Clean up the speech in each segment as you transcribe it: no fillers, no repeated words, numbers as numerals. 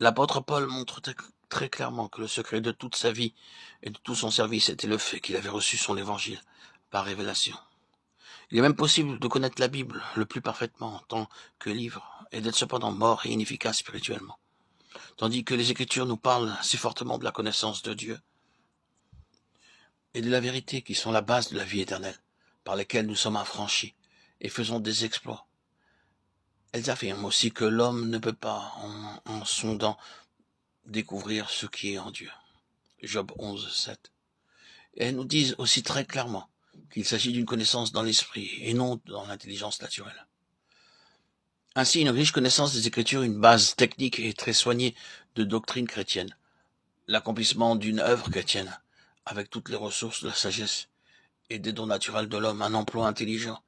L'apôtre Paul montre très clairement que le secret de toute sa vie et de tout son service était le fait qu'il avait reçu son évangile par révélation. Il est même possible de connaître la Bible le plus parfaitement en tant que livre et d'être cependant mort et inefficace spirituellement. Tandis que les Écritures nous parlent si fortement de la connaissance de Dieu et de la vérité qui sont la base de la vie éternelle, par lesquelles nous sommes affranchis et faisons des exploits. Elles affirment aussi que l'homme ne peut pas, en sondant, découvrir ce qui est en Dieu. Job 11, 7. Et elles nous disent aussi très clairement qu'il s'agit d'une connaissance dans l'esprit et non dans l'intelligence naturelle. Ainsi, une riche connaissance des Écritures, une base technique et très soignée de doctrine chrétienne, l'accomplissement d'une œuvre chrétienne, avec toutes les ressources de la sagesse et des dons naturels de l'homme, un emploi intelligent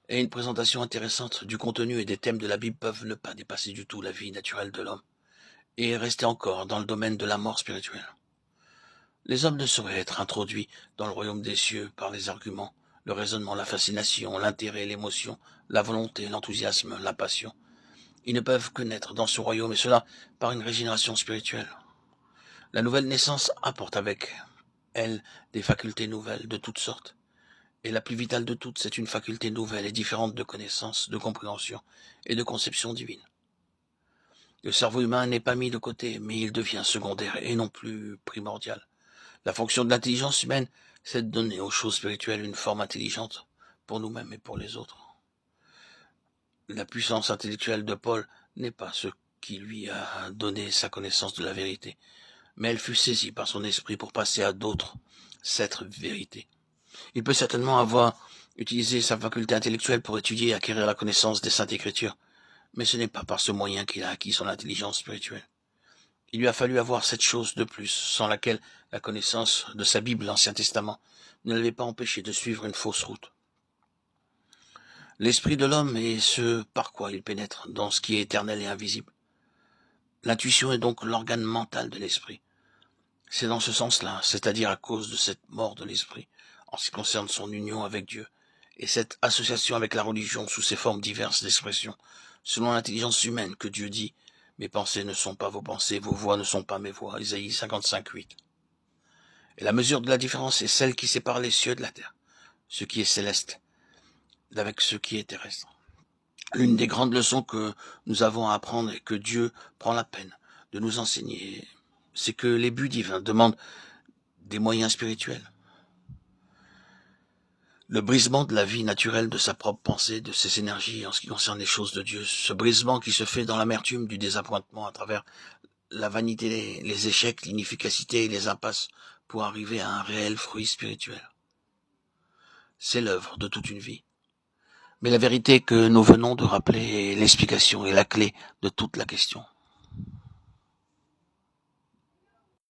et une présentation intéressante du contenu et des thèmes de la Bible peuvent ne pas dépasser du tout la vie naturelle de l'homme et rester encore dans le domaine de la mort spirituelle. Les hommes ne sauraient être introduits dans le royaume des cieux par les arguments, le raisonnement, la fascination, l'intérêt, l'émotion, la volonté, l'enthousiasme, la passion. Ils ne peuvent que naître dans ce royaume, et cela par une régénération spirituelle. La nouvelle naissance apporte avec elle des facultés nouvelles de toutes sortes. Et la plus vitale de toutes, c'est une faculté nouvelle et différente de connaissance, de compréhension et de conception divine. Le cerveau humain n'est pas mis de côté, mais il devient secondaire et non plus primordial. La fonction de l'intelligence humaine, c'est de donner aux choses spirituelles une forme intelligente pour nous-mêmes et pour les autres. La puissance intellectuelle de Paul n'est pas ce qui lui a donné sa connaissance de la vérité, mais elle fut saisie par son esprit pour passer à d'autres cette vérité. Il peut certainement avoir utilisé sa faculté intellectuelle pour étudier et acquérir la connaissance des Saintes Écritures, mais ce n'est pas par ce moyen qu'il a acquis son intelligence spirituelle. Il lui a fallu avoir cette chose de plus, sans laquelle la connaissance de sa Bible, l'Ancien Testament, ne l'avait pas empêché de suivre une fausse route. L'esprit de l'homme est ce par quoi il pénètre dans ce qui est éternel et invisible. L'intuition est donc l'organe mental de l'esprit. C'est dans ce sens-là, c'est-à-dire à cause de cette mort de l'esprit, en ce qui concerne son union avec Dieu, et cette association avec la religion sous ses formes diverses d'expression, selon l'intelligence humaine que Dieu dit « Mes pensées ne sont pas vos pensées, vos voix ne sont pas mes voix » Isaïe 55, 8. Et la mesure de la différence est celle qui sépare les cieux de la terre, ce qui est céleste, d'avec ce qui est terrestre. L'une des grandes leçons que nous avons à apprendre et que Dieu prend la peine de nous enseigner, c'est que les buts divins demandent des moyens spirituels. Le brisement de la vie naturelle de sa propre pensée, de ses énergies en ce qui concerne les choses de Dieu, ce brisement qui se fait dans l'amertume du désappointement à travers la vanité, les échecs, l'inefficacité et les impasses pour arriver à un réel fruit spirituel. C'est l'œuvre de toute une vie. Mais la vérité que nous venons de rappeler est l'explication et la clé de toute la question.